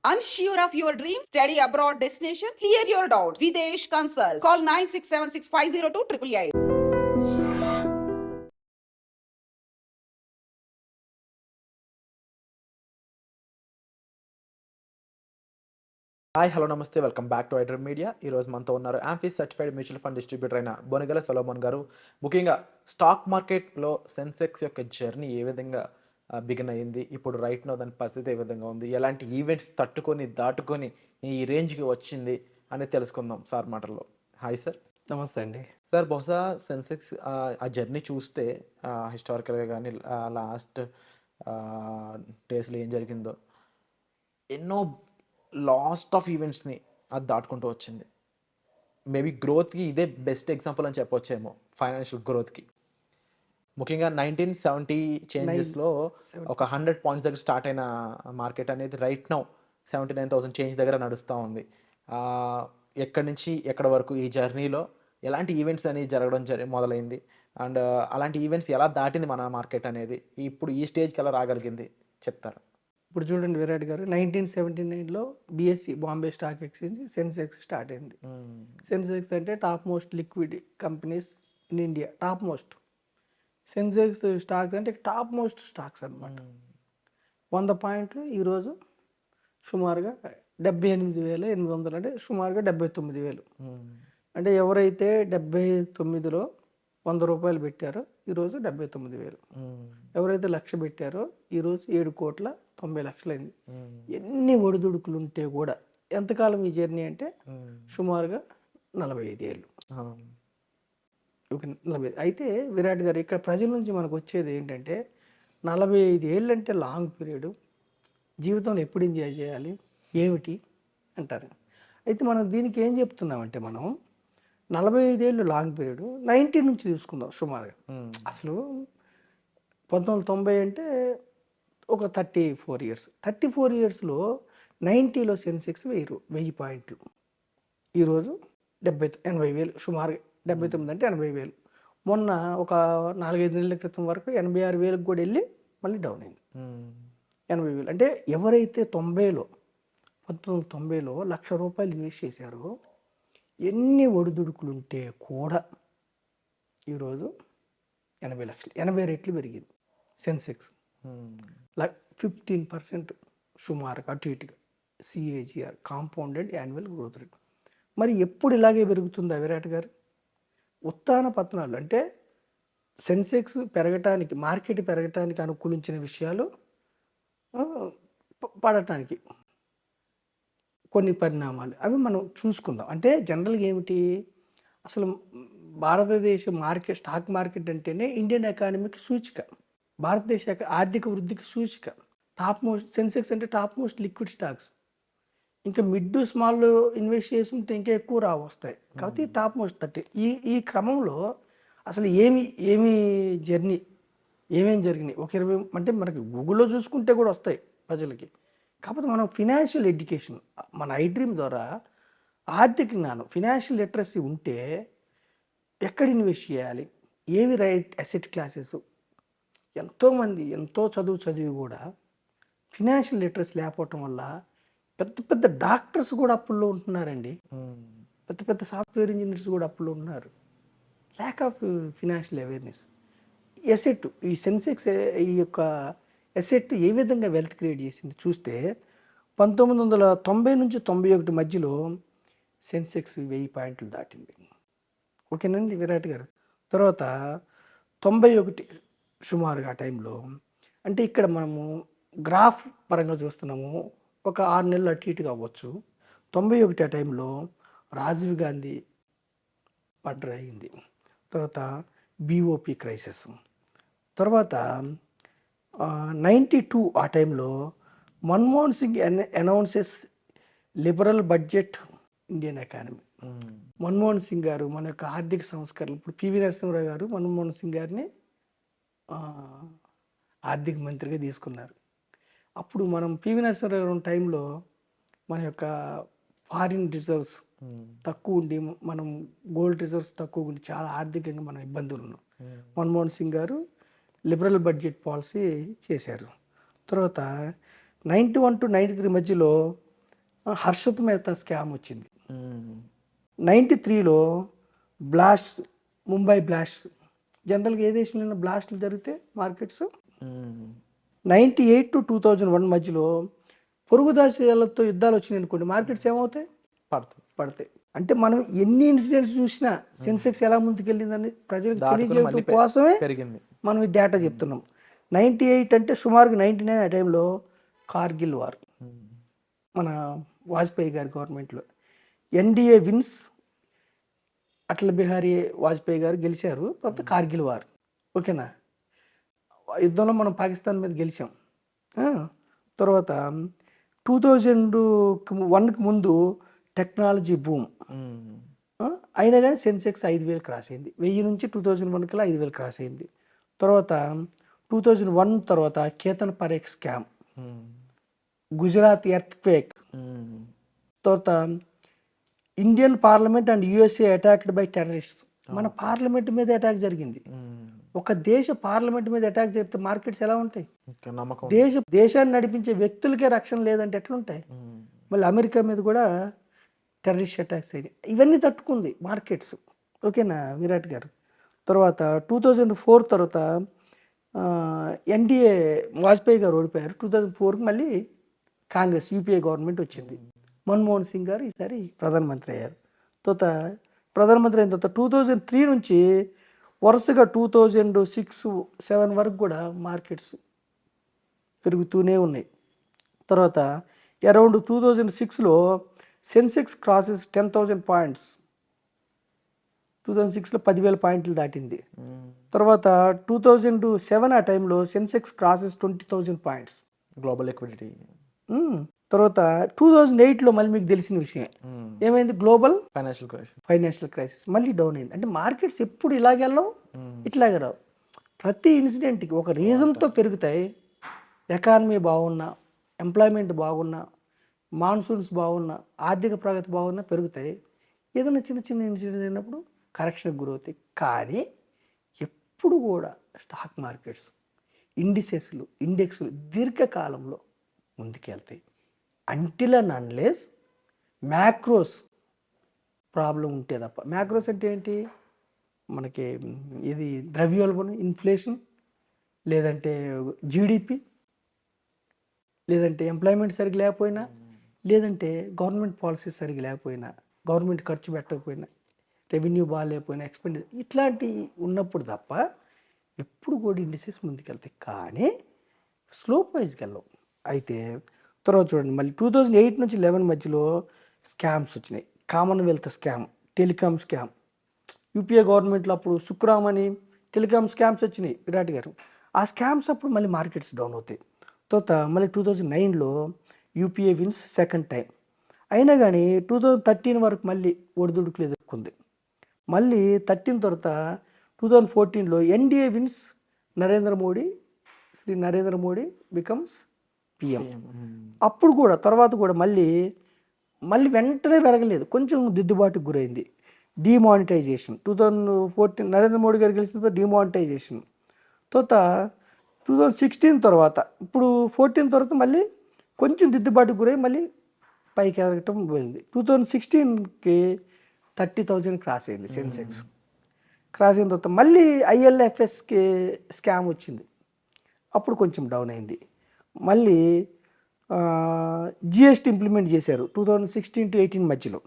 Unsure of your dream? Study abroad destination? Clear your doubts. Videsh Consult. Call 9676502888. Hi hello నమస్తే welcome back to iDream Media. ఈరోజు మనతో ఉన్నారు AMFI certified mutual fund distributor అయిన బొనిగల సొలొమన్ గారు. ముఖ్యంగా stock మార్కెట్లో సెన్సెక్స్ యొక్క జర్నీ ఏ విధంగా బిగిన్ అయ్యింది, ఇప్పుడు రైట్ నో దాని పరిస్థితి ఏ విధంగా ఉంది, ఎలాంటి ఈవెంట్స్ దాటుకొని ఈ రేంజ్కి వచ్చింది అని తెలుసుకుందాం సార్ మాటల్లో. Hi sir. నమస్తే అండి. సార్, బహుశా సెన్సెక్స్ ఆ జర్నీ చూస్తే హిస్టారికల్గా కానీ లాస్ట్ డేస్లో ఏం జరిగిందో ఎన్నో లాస్ట్ ఆఫ్ ఈవెంట్స్ని అది దాటుకుంటూ వచ్చింది. మేబీ గ్రోత్కి ఇదే బెస్ట్ ఎగ్జాంపుల్ అని చెప్పొచ్చేమో, ఫైనాన్షియల్ గ్రోత్కి. ముఖ్యంగా 1970 చేంజెస్లో ఒక 100 పాయింట్స్ దగ్గర స్టార్ట్ అయిన మార్కెట్ అనేది రైట్ నౌ 79,000 చేంజ్ దగ్గర నడుస్తూ ఉంది. ఎక్కడి నుంచి ఎక్కడి వరకు ఈ జర్నీలో ఎలాంటి ఈవెంట్స్ అనేవి జరగడం మొదలైంది, అండ్ అలాంటి ఈవెంట్స్ ఎలా దాటింది మన మార్కెట్ అనేది, ఇప్పుడు ఈ స్టేజ్కి ఎలా రాగలిగింది చెప్తారా? ఇప్పుడు చూడండి విరాట్ గారు, 1979లో BSE Bombay stock exchange Sensex start అయింది. సెన్సెక్స్ అంటే top most liquid companies in India, top most. Sensex stocks అంటే టాప్ మోస్ట్ స్టాక్స్ అనమాట. 100 పాయింట్లు ఈరోజు సుమారుగా 78,800, అంటే సుమారుగా 79,000. అంటే ఎవరైతే 79లో 100 రూపాయలు పెట్టారో ఈరోజు 79,000. ఎవరైతే 1,00,000 పెట్టారో ఈరోజు 7,90,00,000 అయింది. ఎన్ని ఒడిదుడుకులు ఉంటే కూడా ఎంతకాలం ఈ జర్నీ అంటే సుమారుగా 45 ఏళ్ళు. ఓకే, 40. అయితే విరాట్ గారు, ఇక్కడ ప్రజల నుంచి మనకు వచ్చేది ఏంటంటే 45 ఏళ్ళు అంటే లాంగ్ పీరియడ్, జీవితంలో ఎప్పుడు ఎంజాయ్ చేయాలి ఏమిటి అంటారు. అయితే మనం దీనికి ఏం చెప్తున్నామంటే, మనం 45 ఏళ్ళు లాంగ్ పీరియడ్, 90 నుంచి తీసుకుందాం సుమారుగా. అసలు 1990 అంటే ఒక 34 ఇయర్స్. 34 ఇయర్స్లో 90లో సెన్సెక్స్ 1000 పాయింట్లు, ఈరోజు 80,000 సుమారుగా. 79 అంటే 80,000. మొన్న ఒక 4-5 నెలల క్రితం వరకు 86,000కి కూడా వెళ్ళి మళ్ళీ డౌన్ అయింది. 80,000 అంటే ఎవరైతే 1990లో 1,00,000 రూపాయలు ఇన్వెస్ట్ చేశారో, ఎన్ని ఒడిదుడుకులు ఉంటే కూడా ఈరోజు 80 లక్షలు, 80 రెట్లు పెరిగింది సెన్సెక్స్. 15% సుమారుగా అటు ఇటుగా CAGR, compounded annual growth rate. మరి ఎప్పుడు ఇలాగే పెరుగుతుందా విరాట్ గారు? ఉత్థాన పతనాలు అంటే సెన్సెక్స్ పెరగటానికి, మార్కెట్ పెరగటానికి అనుకూలించిన విషయాలు పడటానికి కొన్ని పరిణామాలు అవి మనం చూసుకుందాం. అంటే జనరల్గా ఏమిటి, అసలు భారతదేశ మార్కెట్, స్టాక్ మార్కెట్ అంటేనే ఇండియన్ ఎకానమీకి సూచిక, భారతదేశ ఆర్థిక వృద్ధికి సూచిక. టాప్ మోస్ట్ సెన్సెక్స్ అంటే టాప్ మోస్ట్ లిక్విడ్ స్టాక్స్. ఇంకా మిడ్ స్మాల్ ఇన్వెస్ట్ చేసి ఉంటే ఇంకా ఎక్కువ వస్తాయి. కాబట్టి టాప్ మోస్ట్ 30. ఈ క్రమంలో అసలు ఏమి జర్నీ, ఏమేమి జరిగినాయి ఒక 20, అంటే మనకి గూగుల్లో చూసుకుంటే కూడా వస్తాయి ప్రజలకి. కాకపోతే మనం ఫినాన్షియల్ ఎడ్యుకేషన్, మన ఐడ్రీమ్ ద్వారా ఆర్థిక జ్ఞానం, ఫినాన్షియల్ లిటరసీ ఉంటే ఎక్కడ ఇన్వెస్ట్ చేయాలి, ఏవి రైట్ అసెట్ క్లాసెస్. ఎంతోమంది ఎంతో చదివి కూడా ఫినాన్షియల్ లిటరసీ లేకపోవటం వల్ల పెద్ద పెద్ద డాక్టర్స్ కూడా అప్పుల్లో ఉంటున్నారండి, పెద్ద పెద్ద సాఫ్ట్వేర్ ఇంజనీర్స్ కూడా అప్పుల్లో ఉన్నారు. Lack of financial awareness. Asset, ఈ సెన్సెక్స్ ఈ యొక్క ఎసెట్ ఏ విధంగా వెల్త్ క్రియేట్ చేసింది చూస్తే, 1990 నుంచి 91 మధ్యలో సెన్సెక్స్ 1000 పాయింట్లు దాటింది. ఓకేనండి విరాట్ గారు. తర్వాత 91 సుమారుగా ఆ టైంలో, అంటే ఇక్కడ మనము గ్రాఫ్ పరంగా చూస్తున్నాము, ఒక 6 నెలలు అటు ఇటుగా అవ్వచ్చు. 91 ఆ టైంలో రాజీవ్ గాంధీ మర్డర్ అయింది. తర్వాత బిఓపి క్రైసిస్. తర్వాత 92 ఆ టైంలో Manmohan Singh announces liberal budget Indian economy. Manmohan Singh గారు మన యొక్క ఆర్థిక సంస్కరణలు, ఇప్పుడు పివి నరసింహరావు గారు మన్మోహన్ సింగ్ గారిని ఆర్థిక మంత్రిగా తీసుకున్నారు. అప్పుడు మనం పివి నరసింహరావు గారు టైంలో మన యొక్క ఫారిన్ రిజర్వ్స్ తక్కువ ఉండి, మనం గోల్డ్ రిజర్వ్స్ తక్కువ ఉండి చాలా ఆర్థికంగా మనం ఇబ్బందులు ఉన్నాం. మన్మోహన్ సింగ్ గారు లిబరల్ బడ్జెట్ పాలసీ చేశారు. తర్వాత 91 to 93 మధ్యలో హర్షత్ మెహతా స్కామ్ వచ్చింది. మ్మ్. 93లో బ్లాస్ట్, ముంబై బ్లాస్ట్. జనరల్గా ఏ దేశంలో బ్లాస్ట్లు జరిగితే మార్కెట్స్ మ్మ్. 98 to 2001 మధ్యలో పొరుగు దేశాలతో యుద్ధాలు వచ్చినాయి అనుకోండి, మార్కెట్స్ ఏమవుతాయి? పడుతుంది. పడతాయి. అంటే మనం ఎన్ని ఇన్సిడెంట్స్ చూసినా సెన్సెక్స్ ఎలా ముందుకెళ్ళిందని ప్రజలకు దాటుకుని తెలియజేయడం మళ్ళీ కోసమే పెరిగింది. మనం ఈ డేటా చెప్తున్నాం. 98 అంటే సుమారుగా 99 ఆ టైంలో కార్గిల్ వార్, మ్మ్. మన వాజ్పేయి గారి గవర్నమెంట్లో ఎన్డీఏ విన్స్, అటల్ బిహారీ వాజ్పేయి గారు గెలిచారు. తర్వాత కార్గిల్ వార్, ఓకేనా. యుద్ధంలో మనం పాకిస్తాన్ మీద గెలిచాం. ఆ, తర్వాత 2001కి ముందు టెక్నాలజీ బూమ్. మ్మ్. అయినా కానీ సెన్సెక్స్ 5,000 క్రాస్ అయింది. 1000 నుంచి 2001 కల్లా 5,000 క్రాస్ అయింది. తర్వాత 2001 తర్వాత కేతన్ పరేఖ్ స్కామ్, మ్మ్. గుజరాత్ ఎర్త్ క్వేక్, మ్మ్. తర్వాత Indian parliament and USA attacked by terrorist. మన పార్లమెంట్ మీద అటాక్ జరిగింది. మ్మ్. ఒక దేశ పార్లమెంట్ మీద అటాక్ జరిగితే మార్కెట్స్ ఎలా ఉంటాయి? ఇంకా నమ్మకం. దేశాన్ని నడిపించే వ్యక్తులకే రక్షణ లేదంటే ఎట్లుంటాయి? మ్మ్. మళ్ళీ అమెరికా మీద కూడా టెర్రరిస్ట్ అటాక్స్ అయ్యాయి. ఇవన్నీ తట్టుకుంది మార్కెట్స్, ఓకేనా విరాట్ గారు. తర్వాత 2004 తర్వాత ఎన్డీఏ వాజ్పేయి గారు ఓడిపోయారు. 2004కి మళ్ళీ కాంగ్రెస్ యూపీఏ గవర్నమెంట్ వచ్చింది. మన్మోహన్ సింగ్ గారు ఈసారి ప్రధానమంత్రి అయ్యారు. తర్వాత ప్రధానమంత్రి అయిన తర్వాత 2003 నుంచి వరుసగా 2006-07 వరకు కూడా మార్కెట్స్ పెరుగుతూనే ఉన్నాయి. తర్వాత అరౌండ్ 2006లో సెన్సెక్స్ క్రాసెస్ 10,000 పాయింట్స్. 2006లో 10,000 పాయింట్లు దాటింది. మ్మ్. తర్వాత 2007 ఆ టైంలో Sensex crosses 20,000 points. Global liquidity. తర్వాత 2008లో మళ్ళీ మీకు తెలిసిన విషయం మ్మ్. ఏమైంది? Global financial crisis. మళ్ళీ డౌన్ అయింది. అంటే మార్కెట్స్ ఎప్పుడు ఇలాగెళ్ళవు, మ్మ్. ఇట్లాగే రావు. ప్రతి ఇన్సిడెంట్కి ఒక రీజన్తో పెరుగుతాయి. ఎకానమీ బాగున్నా, ఎంప్లాయ్మెంట్ బాగున్నా, మాన్సూన్స్ బాగున్నా, ఆర్థిక ప్రగతి బాగున్నా పెరుగుతాయి. ఏదైనా చిన్న చిన్న ఇన్సిడెంట్ అయినప్పుడు కరెక్షన్కి గురవుతాయి. కానీ ఎప్పుడు కూడా స్టాక్ మార్కెట్స్, ఇండెక్స్లు దీర్ఘకాలంలో ముందుకెళ్తాయి. Until and unless macros problem ఉంటే తప్ప. మ్యాక్రోస్ అంటే ఏంటి? మనకి ఇది ద్రవ్యోల్బణం, ఇన్ఫ్లేషన్, లేదంటే జీడిపి, లేదంటే ఎంప్లాయ్మెంట్ సరిగ్గా లేకపోయినా, లేదంటే గవర్నమెంట్ పాలసీస్ సరిగ్గా లేకపోయినా, గవర్నమెంట్ ఖర్చు పెట్టకపోయినా, రెవెన్యూ బాగాలేకపోయినా, ఎక్స్పెండిచర్ ఇట్లాంటివి ఉన్నప్పుడు తప్ప ఎప్పుడు కూడా ఇండిసెస్ ముందుకెళ్తాయి. కానీ స్లోప్ వైజ్కి వెళ్ళవు. అయితే తర్వాత చూడండి, మళ్ళీ 2008 నుంచి 11 మధ్యలో స్కామ్స్ వచ్చినాయి. Commonwealth scam, telecom scam. UPA గవర్నమెంట్లో అప్పుడు సుక్రామ్ అని టెలికామ్ స్కామ్స్ వచ్చినాయి విరాట్ గారు. ఆ స్కామ్స్ అప్పుడు మళ్ళీ మార్కెట్స్ డౌన్ అవుతాయి. తర్వాత మళ్ళీ 2009లో యూపీఏ విన్స్ సెకండ్ టైం. అయినా కానీ 2013 వరకు మళ్ళీ ఒడిదుడుకులు ఎదుర్కొంది. మళ్ళీ 13 తర్వాత 2014లో NDA wins, Shri Narendra Modi becomes PM. అప్పుడు కూడా తర్వాత కూడా మళ్ళీ వెంటనే పెరగలేదు, కొంచెం దిద్దుబాటుకు గురైంది. డిమానిటైజేషన్ 2014 నరేంద్ర మోడీ గారు గెలిచిన తర్వాత డిమానిటైజేషన్. తర్వాత 2016 తర్వాత, ఇప్పుడు 14 తర్వాత మళ్ళీ కొంచెం దిద్దుబాటుకు గురై మళ్ళీ పైకి ఎదగటం పోయింది. 2016కి 30,000 క్రాస్ అయింది సెన్సెక్స్. క్రాస్ అయిన తర్వాత మళ్ళీ ఐఎల్ఎఫ్ఎస్కి స్కామ్ వచ్చింది, అప్పుడు కొంచెం డౌన్ అయింది. మళ్ళీ జిఎస్టీ ఇంప్లిమెంట్ చేశారు 2016 to 18 మధ్యలో,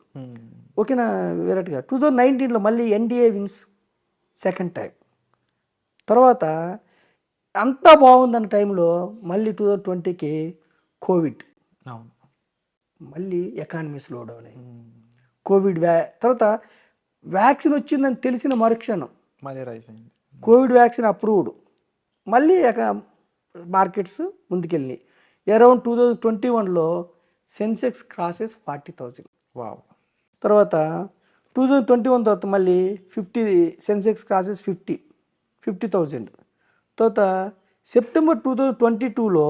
ఓకేనా విరాట్ గారు. 2019లో మళ్ళీ ఎన్డీఏ విన్స్ సెకండ్ టైం. తర్వాత అంతా బాగుందన్న టైంలో మళ్ళీ 2020కి కోవిడ్, మళ్ళీ ఎకానమీ స్లో డౌన్ అయింది. కోవిడ్ తర్వాత వ్యాక్సిన్ వచ్చిందని తెలిసిన మరుక్షణం మళ్ళీ రైస్ అయింది. కోవిడ్ వ్యాక్సిన్ అప్రూవ్డ్, మళ్ళీ మార్కెట్స్ ముందుకెళ్ళినాయి. అరౌండ్ 2021లో సెన్సెక్స్ క్రాసెస్ 40,000. వావ్. తర్వాత 2021 తర్వాత మళ్ళీ సెన్సెక్స్ క్రాసెస్ 50,000. తర్వాత సెప్టెంబర్ 2022లో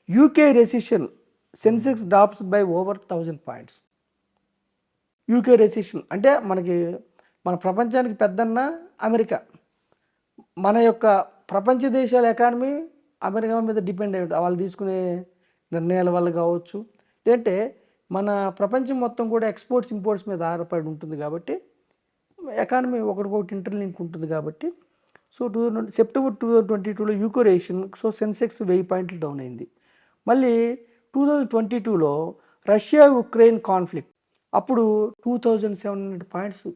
UK recession, Sensex drops by over 1,000 points. UK recession అంటే మన ప్రపంచానికి పెద్దన్న అమెరికా. మన యొక్క ప్రపంచ దేశాల ఎకానమీ అమెరికా మీద డిపెండ్ అయ్యి ఉంటుంది. వాళ్ళు తీసుకునే నిర్ణయాల వల్ల కావచ్చు, లేదంటే మన ప్రపంచం మొత్తం కూడా ఎక్స్పోర్ట్స్ ఇంపోర్ట్స్ మీద ఆధారపడి ఉంటుంది కాబట్టి ఎకానమీ ఒకటికొకటి ఇంటర్లింక్ ఉంటుంది కాబట్టి సో సెప్టెంబర్ 2022లో యూకోరేషన్ సో సెన్సెక్స్ 1000 పాయింట్లు డౌన్ అయింది. మళ్ళీ 2022లో రష్యా ఉక్రెయిన్ కాన్ఫ్లిక్ట్ అప్పుడు 2700 పాయింట్స్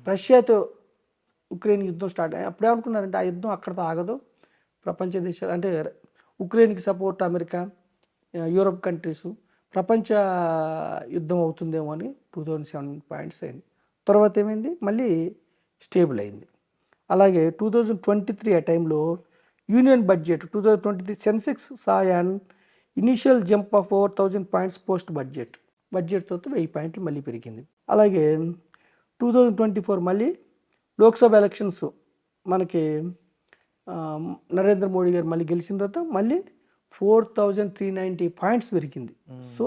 రష్యాతో ఉక్రెయిన్ యుద్ధం స్టార్ట్ అయ్యి అప్పుడు ఏమనుకున్నారంటే ఆ యుద్ధం అక్కడతో ఆగదు, ప్రపంచ దేశాలు అంటే ఉక్రెయిన్కి సపోర్ట్ అమెరికా, యూరోప్ కంట్రీస్ ప్రపంచ యుద్ధం అవుతుందేమో అని 2007 పాయింట్స్ అయింది. తర్వాత ఏమైంది, మళ్ళీ స్టేబుల్ అయింది. అలాగే 2023 ఆ టైంలో union budget 2023 Sensex saw an initial jump of 4000 points post బడ్జెట్తో 1000 పాయింట్లు మళ్ళీ పెరిగింది. అలాగే 2024 మళ్ళీ లోక్సభ ఎలక్షన్స్ మనకి నరేంద్ర మోడీ గారు మళ్ళీ గెలిచిన తర్వాత మళ్ళీ 4390 పాయింట్స్ పెరిగింది. సో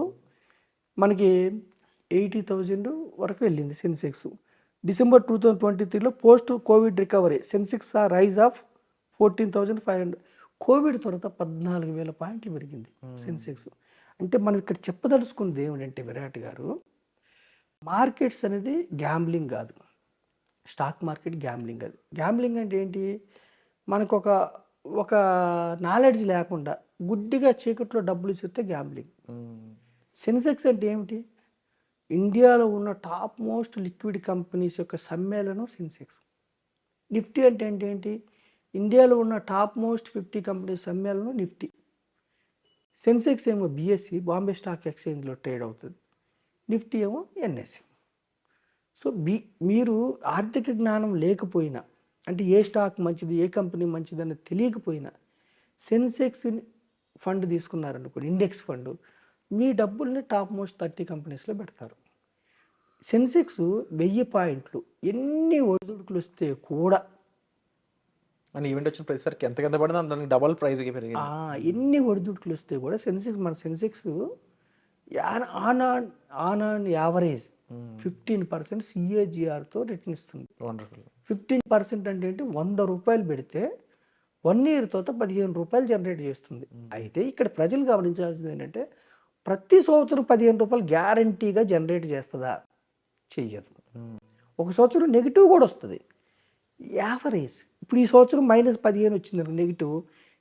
మనకి 80,000 వరకు వెళ్ళింది సెన్సెక్స్. డిసెంబర్ 2023లో post covid recovery Sensex rise of 14,500 covid తర్వాత 14,000 పాయింట్లు పెరిగింది సెన్సెక్స్. అంటే మనం ఇక్కడ చెప్పదలుచుకున్నది ఏమిటంటే విరాట్ గారు, మార్కెట్స్ అనేది గ్యాంబ్లింగ్ కాదు, స్టాక్ మార్కెట్ గ్యాంబ్లింగ్ కాదు. గ్యాంబ్లింగ్ అంటే ఏంటి, మనకు ఒక నాలెడ్జ్ లేకుండా గుడ్డిగా చీకట్లో డబ్బులు ఇస్తే గ్యాంబ్లింగ్. సెన్సెక్స్ అంటే ఏమిటి, ఇండియాలో ఉన్న టాప్ మోస్ట్ లిక్విడ్ కంపెనీస్ యొక్క సమ్మేళనం సెన్సెక్స్. నిఫ్టీ అంటే ఏంటి, ఇండియాలో ఉన్న టాప్ మోస్ట్ 50 కంపెనీస్ సమ్మేళనం నిఫ్టీ. సెన్సెక్స్ ఏమో బిఎస్సి బాంబే స్టాక్ ఎక్స్చేంజ్లో ట్రేడ్ అవుతుంది, నిఫ్టీ ఏమో ఎన్ఎస్సి. సో మీరు ఆర్థిక జ్ఞానం లేకపోయినా అంటే ఏ స్టాక్ మంచిది ఏ కంపెనీ మంచిది అని తెలియకపోయినా సెన్సెక్స్ ఫండ్ తీసుకున్నారనుకోండి, ఇండెక్స్ ఫండ్, మీ డబ్బుల్ని టాప్ మోస్ట్ 30 కంపెనీస్లో పెడతారు. సెన్సెక్స్ 1000 పాయింట్లు ఎన్ని ఒడిదుడుకులు వస్తే కూడా అని ఈవెంట్ వచ్చిన ప్రతిసారికి ఎంత కింద పడిందో దానికి డబల్ ప్రైస్ పెరిగింది. ఎన్ని ఒడిదుడుకులు వస్తే కూడా మన సెన్సెక్స్ ఆన్ యావరేజ్ 15% CAGRతో రిటర్న్ ఇస్తుంది. 15% అంటే ఏంటి, 100 రూపాయలు పెడితే 1 year తర్వాత 15 రూపాయలు జనరేట్ చేస్తుంది. అయితే ఇక్కడ ప్రజలు గమనించాల్సింది ఏంటంటే ప్రతి సంవత్సరం 15 రూపాయలు గ్యారంటీగా జనరేట్ చేస్తుందా, చెయ్యదు. ఒక సంవత్సరం నెగిటివ్ కూడా వస్తుంది, యావరేజ్. ఇప్పుడు ఈ సంవత్సరం -15 వచ్చింది నెగిటివ్,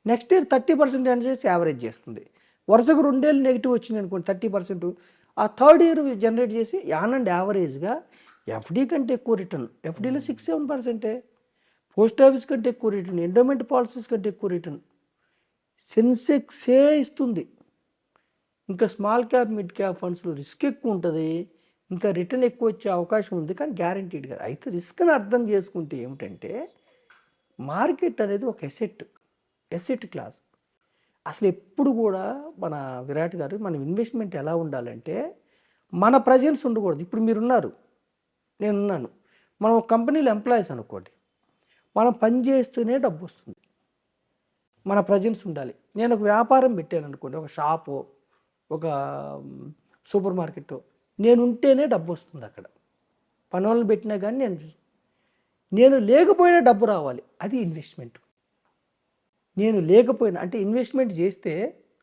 నెక్స్ట్ ఇయర్ 30% ఎండ్ చేసి యావరేజ్ చేస్తుంది. వరుసగా 2 ఏళ్ళు నెగిటివ్ వచ్చింది అనుకోండి 30%, ఆ థర్డ్ ఇయర్ జనరేట్ చేసి యావరేజ్గా ఎఫ్డి కంటే ఎక్కువ రిటర్న్, ఎఫ్డీలో 6-7%, పోస్ట్ ఆఫీస్ కంటే ఎక్కువ రిటర్న్, ఎండోమెంట్ పాలసీస్ కంటే ఎక్కువ రిటర్న్ సెన్సెక్సే ఇస్తుంది. ఇంకా స్మాల్ క్యాప్ మిడ్ క్యాప్ ఫండ్స్లో రిస్క్ ఎక్కువ ఉంటుంది, ఇంకా రిటర్న్ ఎక్కువ వచ్చే అవకాశం ఉంది, కానీ గ్యారంటీడ్ కాదు. అయితే రిస్క్ని అర్థం చేసుకుంటే ఏమిటంటే మార్కెట్ అనేది ఒక ఎసెట్ క్లాస్. అసలు ఎప్పుడు కూడా మన విరాట్ గారు మన ఇన్వెస్ట్మెంట్ ఎలా ఉండాలంటే మన ప్రజెన్స్ ఉండకూడదు. ఇప్పుడు మీరున్నారు, నేనున్నాను, మనం ఒక కంపెనీలో ఎంప్లాయీస్ అనుకోండి, మనం పని చేస్తూనే డబ్బు వస్తుంది, మన ప్రజెన్స్ ఉండాలి. నేను ఒక వ్యాపారం పెట్టాను అనుకోండి, ఒక షాపు, ఒక సూపర్ మార్కెట్, నేను ఉంటేనే డబ్బు వస్తుంది. అక్కడ పని వాళ్ళని పెట్టినా కానీ నేను లేకపోయినా డబ్బు రావాలి, అది ఇన్వెస్ట్మెంట్. నేను లేకపోయినా అంటే ఇన్వెస్ట్మెంట్ చేస్తే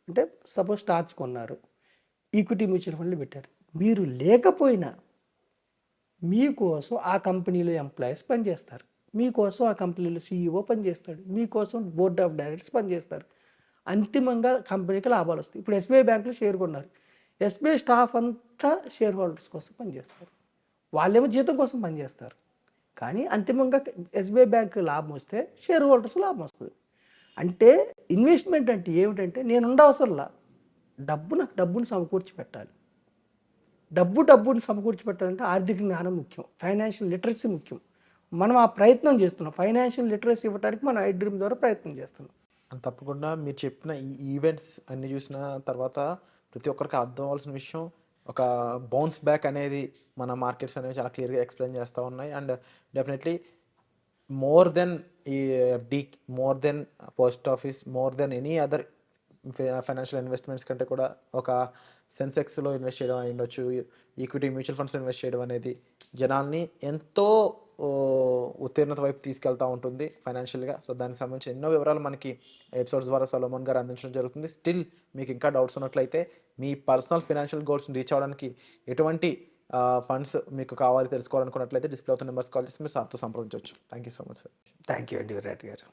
అంటే సపోజ్ స్టాక్స్ కొన్నారు, ఈక్విటీ మ్యూచువల్ ఫండ్లు పెట్టారు, మీరు లేకపోయినా మీకోసం ఆ కంపెనీలో ఎంప్లాయీస్ పనిచేస్తారు, మీకోసం ఆ కంపెనీలో CEO పనిచేస్తాడు, మీకోసం బోర్డ్ ఆఫ్ డైరెక్టర్స్ పనిచేస్తారు. అంతిమంగా కంపెనీకి లాభాలు వస్తాయి. ఇప్పుడు SBI బ్యాంకులో షేర్ కొన్నారు, SBI స్టాఫ్ అంతా షేర్ హోల్డర్స్ కోసం పనిచేస్తారు, వాళ్ళేమో జీతం కోసం పనిచేస్తారు, కానీ అంతిమంగా SBI బ్యాంక్ లాభం వస్తే షేర్ హోల్డర్స్ లాభం వస్తుంది. అంటే ఇన్వెస్ట్మెంట్ అంటే ఏమిటంటే నేను ఉండవసరంలా డబ్బును సమకూర్చి పెట్టాలి. డబ్బుని సమకూర్చి పెట్టాలంటే ఆర్థిక జ్ఞానం ముఖ్యం, ఫైనాన్షియల్ లిటరసీ ముఖ్యం. మనం ఆ ప్రయత్నం చేస్తున్నాం, ఫైనాన్షియల్ లిటరసీ ఇవ్వడానికి మనం iDream ద్వారా ప్రయత్నం చేస్తున్నాం. తప్పకుండా మీరు చెప్పిన ఈ ఈవెంట్స్ అన్ని చూసిన తర్వాత ప్రతి ఒక్కరికి అర్థం అవ్వాల్సిన విషయం, ఒక బౌన్స్ బ్యాక్ అనేది మన మార్కెట్స్ అనేవి చాలా క్లియర్గా ఎక్స్ప్లెయిన్ చేస్తూ ఉన్నాయి. అండ్ డెఫినెట్లీ మోర్ దెన్ ఈ FD, more than post office, more than any other financial investments కంటే కూడా ఒక సెన్సెక్స్లో ఇన్వెస్ట్ చేయడం అయి ఉండొచ్చు, ఈక్విటీ మ్యూచువల్ ఫండ్స్లో ఇన్వెస్ట్ చేయడం అనేది జనాల్ని ఎంతో ఉత్తీర్ణత వైపు తీసుకెళ్తూ ఉంటుంది ఫైనాన్షియల్గా. సో దానికి సంబంధించి ఎన్నో వివరాలు మనకి ఎపిసోడ్స్ ద్వారా సొలొమోన్ గారు అందించడం జరుగుతుంది. స్టిల్ మీకు ఇంకా డౌట్స్ ఉన్నట్లయితే మీ పర్సనల్ ఫైనాన్షియల్ గోల్స్ని రీచ్ అవ్వడానికి ఎటువంటి ఫండ్స్ మీకు కావాలి తెలుసుకోవాలనుకున్నట్లయితే డిస్ప్లే అవుతున్న నెంబర్స్ కాల్ చేసి మీరు సార్తో సంప్రదించవచ్చు. Thank you so much sir. Thank you అండి విరాట్ గారు.